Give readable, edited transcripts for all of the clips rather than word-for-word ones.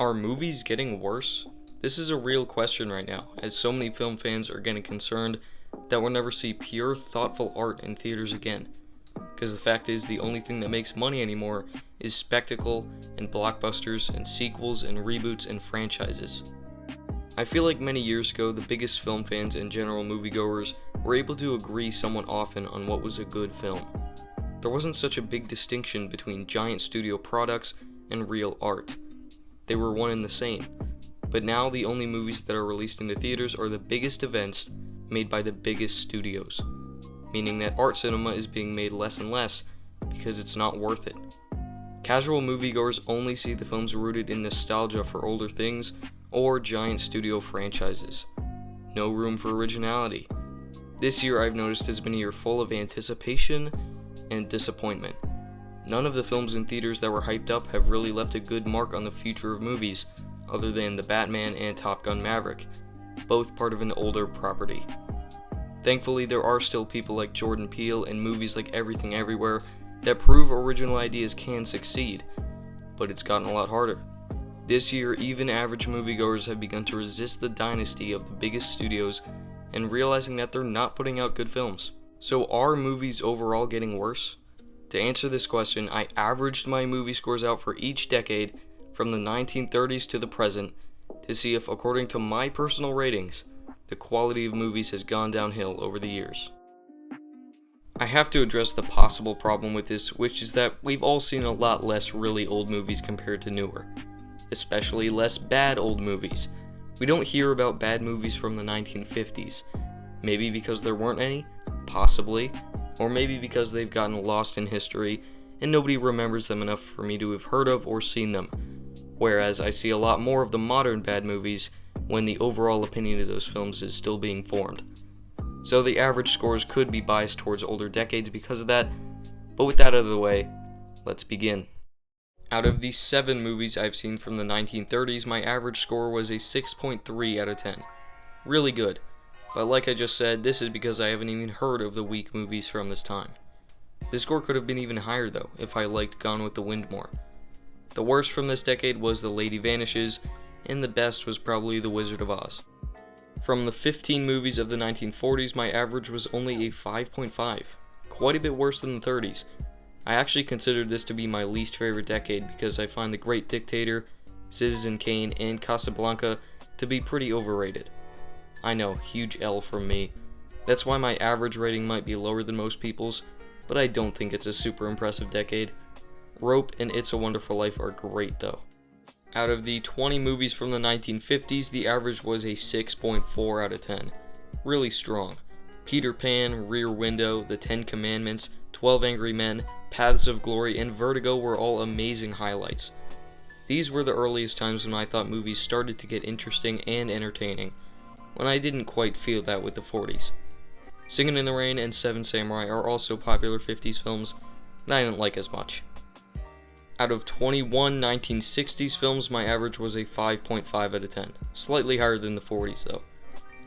Are movies getting worse? This is a real question right now, as so many film fans are getting concerned that we'll never see pure, thoughtful art in theaters again. Because the fact is, the only thing that makes money anymore is spectacle and blockbusters and sequels and reboots and franchises. I feel like many years ago, the biggest film fans and general moviegoers were able to agree somewhat often on what was a good film. There wasn't such a big distinction between giant studio products and real art. They were one and the same. But now the only movies that are released into theaters are the biggest events made by the biggest studios, meaning that art cinema is being made less and less because it's not worth it. Casual moviegoers only see the films rooted in nostalgia for older things or giant studio franchises. No room for originality. This year I've noticed has been a year full of anticipation and disappointment. None of the films in theaters that were hyped up have really left a good mark on the future of movies, other than The Batman and Top Gun Maverick, both part of an older property. Thankfully, there are still people like Jordan Peele and movies like Everything Everywhere that prove original ideas can succeed, but it's gotten a lot harder. This year, even average moviegoers have begun to resist the dynasty of the biggest studios and realizing that they're not putting out good films. So are movies overall getting worse? To answer this question, I averaged my movie scores out for each decade from the 1930s to the present to see if, according to my personal ratings, the quality of movies has gone downhill over the years. I have to address the possible problem with this, which is that we've all seen a lot less really old movies compared to newer, especially less bad old movies. We don't hear about bad movies from the 1950s, maybe because there weren't any, possibly, or maybe because they've gotten lost in history and nobody remembers them enough for me to have heard of or seen them, whereas I see a lot more of the modern bad movies when the overall opinion of those films is still being formed. So the average scores could be biased towards older decades because of that, but with that out of the way, let's begin. Out of the 7 movies I've seen from the 1930s, my average score was a 6.3 out of 10. Really good. But like I just said, this is because I haven't even heard of the weak movies from this time. The score could have been even higher though, if I liked Gone with the Wind more. The worst from this decade was The Lady Vanishes, and the best was probably The Wizard of Oz. From the 15 movies of the 1940s, my average was only a 5.5, quite a bit worse than the 30s. I actually considered this to be my least favorite decade because I find The Great Dictator, Citizen Kane, and Casablanca to be pretty overrated. I know, huge L from me. That's why my average rating might be lower than most people's, but I don't think it's a super impressive decade. Rope and It's a Wonderful Life are great though. Out of the 20 movies from the 1950s, the average was a 6.4 out of 10. Really strong. Peter Pan, Rear Window, The Ten Commandments, 12 Angry Men, Paths of Glory, and Vertigo were all amazing highlights. These were the earliest times when I thought movies started to get interesting and entertaining, when I didn't quite feel that with the 40s. Singin' in the Rain and Seven Samurai are also popular 50s films, and I didn't like as much. Out of 21 1960s films, my average was a 5.5 out of 10, slightly higher than the 40s though.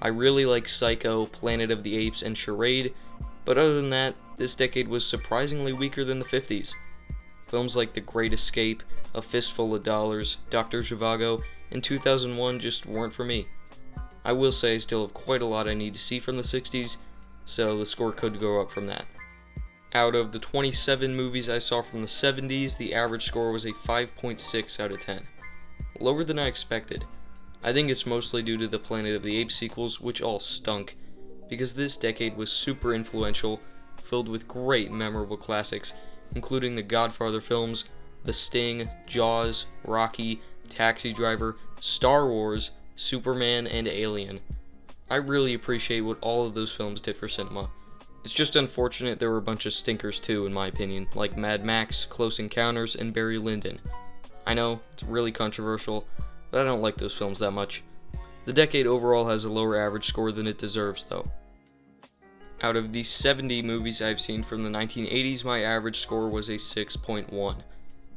I really like Psycho, Planet of the Apes, and Charade, but other than that, this decade was surprisingly weaker than the 50s. Films like The Great Escape, A Fistful of Dollars, Dr. Zhivago, and 2001 just weren't for me. I will say I still have quite a lot I need to see from the 60s, so the score could go up from that. Out of the 27 movies I saw from the 70s, the average score was a 5.6 out of 10. Lower than I expected. I think it's mostly due to the Planet of the Apes sequels, which all stunk, because this decade was super influential, filled with great memorable classics, including the Godfather films, The Sting, Jaws, Rocky, Taxi Driver, Star Wars, Superman, and Alien. I really appreciate what all of those films did for cinema. It's just unfortunate there were a bunch of stinkers too, in my opinion, like Mad Max, Close Encounters, and Barry Lyndon. I know, it's really controversial, but I don't like those films that much. The decade overall has a lower average score than it deserves though. Out of the 70 movies I've seen from the 1980s, my average score was a 6.1.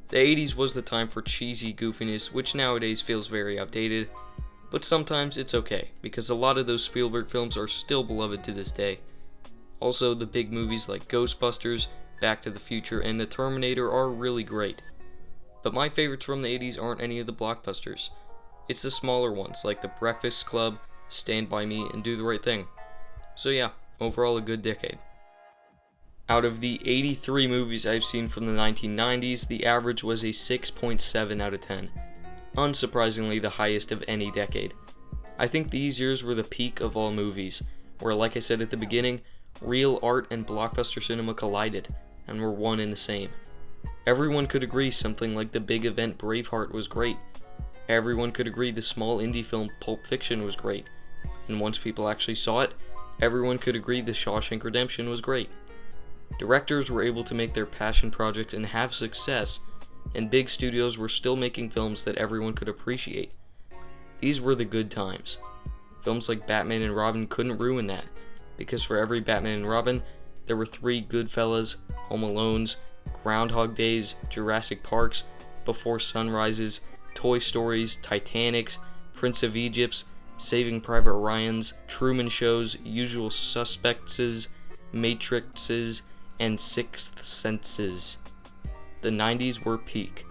The 80s was the time for cheesy goofiness, which nowadays feels very outdated, but sometimes it's okay, because a lot of those Spielberg films are still beloved to this day. Also, the big movies like Ghostbusters, Back to the Future, and The Terminator are really great. But my favorites from the 80s aren't any of the blockbusters. It's the smaller ones like The Breakfast Club, Stand By Me, and Do the Right Thing. So yeah, overall a good decade. Out of the 83 movies I've seen from the 1990s, the average was a 6.7 out of 10. Unsurprisingly, the highest of any decade. I think these years were the peak of all movies, where, like I said at the beginning, real art and blockbuster cinema collided, and were one and the same. Everyone could agree something like the big event Braveheart was great. Everyone could agree the small indie film Pulp Fiction was great. And once people actually saw it, everyone could agree The Shawshank Redemption was great. Directors were able to make their passion projects and have success, and big studios were still making films that everyone could appreciate. These were the good times. Films like Batman and Robin couldn't ruin that, because for every Batman and Robin, there were 3 Goodfellas, Home Alones, Groundhog Days, Jurassic Parks, Before Sunrises, Toy Stories, Titanics, Prince of Egypts, Saving Private Ryans, Truman Shows, Usual Suspects, Matrixes, and Sixth Senses. The 90s were peak.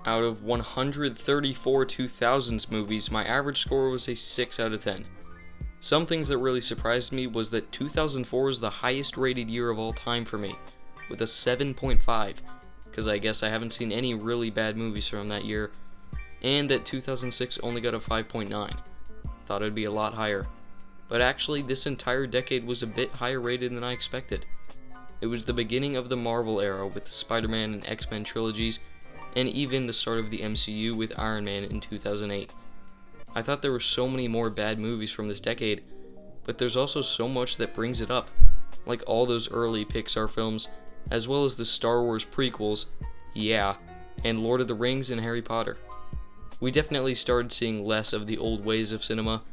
Out of 134 2000s movies, my average score was a 6 out of 10. Some things that really surprised me was that 2004 was the highest rated year of all time for me, with a 7.5, because I guess I haven't seen any really bad movies from that year, and that 2006 only got a 5.9. Thought it'd be a lot higher. But actually, this entire decade was a bit higher rated than I expected. It was the beginning of the Marvel era with the Spider-Man and X-Men trilogies, and even the start of the MCU with Iron Man in 2008. I thought there were so many more bad movies from this decade, but there's also so much that brings it up, like all those early Pixar films, as well as the Star Wars prequels, yeah, and Lord of the Rings and Harry Potter. We definitely started seeing less of the old ways of cinema,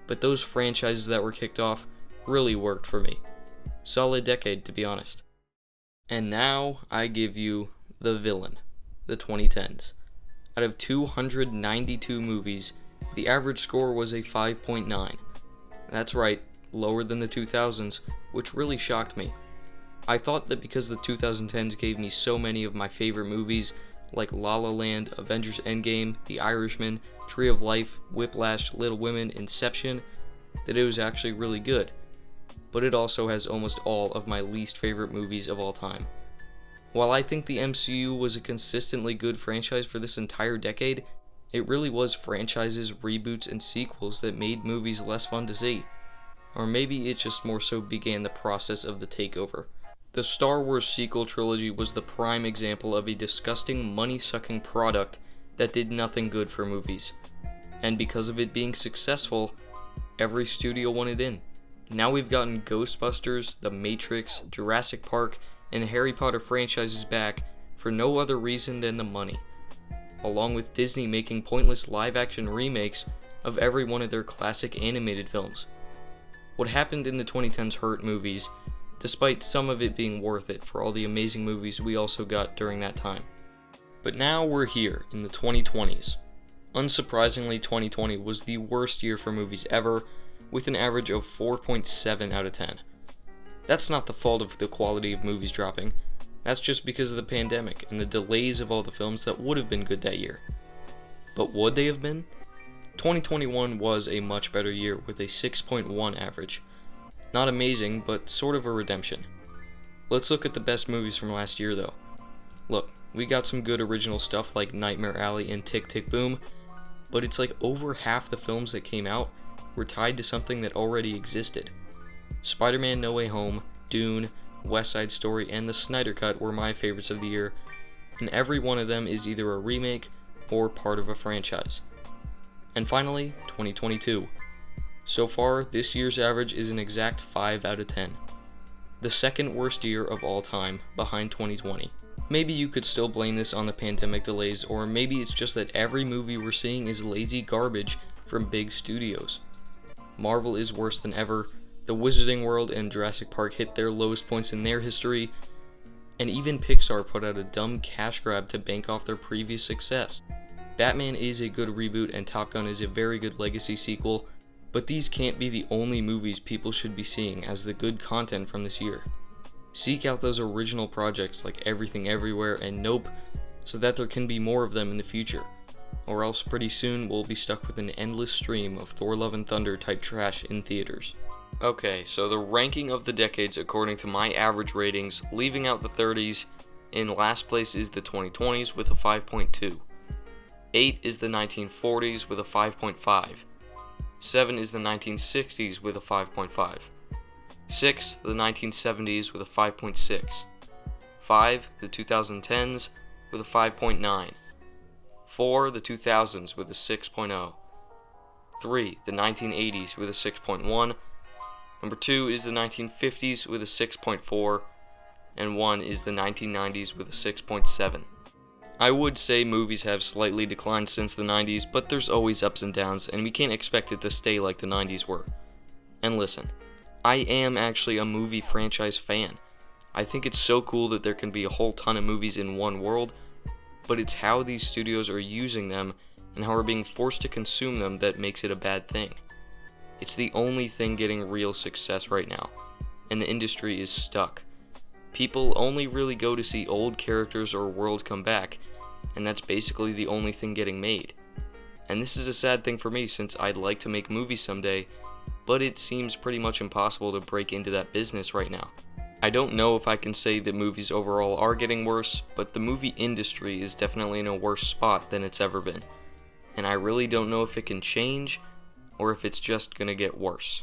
but those franchises that were kicked off really worked for me. Solid decade, to be honest. And now I give you The Villain, the 2010s. Out of 292 movies, the average score was a 5.9. That's right, lower than the 2000s, which really shocked me. I thought that because the 2010s gave me so many of my favorite movies, like La La Land, Avengers Endgame, The Irishman, Tree of Life, Whiplash, Little Women, Inception, that it was actually really good. But it also has almost all of my least favorite movies of all time. While I think the MCU was a consistently good franchise for this entire decade, it really was franchises, reboots, and sequels that made movies less fun to see. Or maybe it just more so began the process of the takeover. The Star Wars sequel trilogy was the prime example of a disgusting, money-sucking product that did nothing good for movies. And because of it being successful, every studio wanted in. Now we've gotten Ghostbusters, The Matrix, Jurassic Park, and Harry Potter franchises back for no other reason than the money, along with Disney making pointless live-action remakes of every one of their classic animated films. What happened in the 2010s hurt movies, despite some of it being worth it for all the amazing movies we also got during that time. But now we're here in the 2020s. Unsurprisingly, 2020 was the worst year for movies ever, with an average of 4.7 out of 10. That's not the fault of the quality of movies dropping, that's just because of the pandemic and the delays of all the films that would have been good that year. But would they have been? 2021 was a much better year with a 6.1 average. Not amazing, but sort of a redemption. Let's look at the best movies from last year though. Look, we got some good original stuff like Nightmare Alley and Tick Tick Boom, but it's like over half the films that came out were tied to something that already existed. Spider-Man No Way Home, Dune, West Side Story, and the Snyder Cut were my favorites of the year, and every one of them is either a remake or part of a franchise. And finally, 2022. So far, this year's average is an exact 5 out of 10. The second worst year of all time, behind 2020. Maybe you could still blame this on the pandemic delays, or maybe it's just that every movie we're seeing is lazy garbage from big studios. Marvel is worse than ever, the Wizarding World and Jurassic Park hit their lowest points in their history, and even Pixar put out a dumb cash grab to bank off their previous success. Batman is a good reboot and Top Gun is a very good legacy sequel, but these can't be the only movies people should be seeing as the good content from this year. Seek out those original projects like Everything Everywhere and Nope, so that there can be more of them in the future, or else pretty soon we'll be stuck with an endless stream of Thor Love and Thunder type trash in theaters. Okay, so the ranking of the decades according to my average ratings, leaving out the 30s, in last place is the 2020s with a 5.2. 8 is the 1940s with a 5.5. 7 is the 1960s with a 5.5. 6, the 1970s with a 5.6. 5, the 2010s with a 5.9. 4, the 2000s with a 6.0. 3, the 1980s with a 6.1. Number 2 is the 1950s with a 6.4. And 1 is the 1990s with a 6.7. I would say movies have slightly declined since the 90s, but there's always ups and downs, and we can't expect it to stay like the 90s were. And listen, I am actually a movie franchise fan. I think it's so cool that there can be a whole ton of movies in one world, but it's how these studios are using them and how we're being forced to consume them that makes it a bad thing. It's the only thing getting real success right now, and the industry is stuck. People only really go to see old characters or worlds come back, and that's basically the only thing getting made. And this is a sad thing for me since I'd like to make movies someday, but it seems pretty much impossible to break into that business right now. I don't know if I can say that movies overall are getting worse, but the movie industry is definitely in a worse spot than it's ever been. And I really don't know if it can change, or if it's just gonna get worse.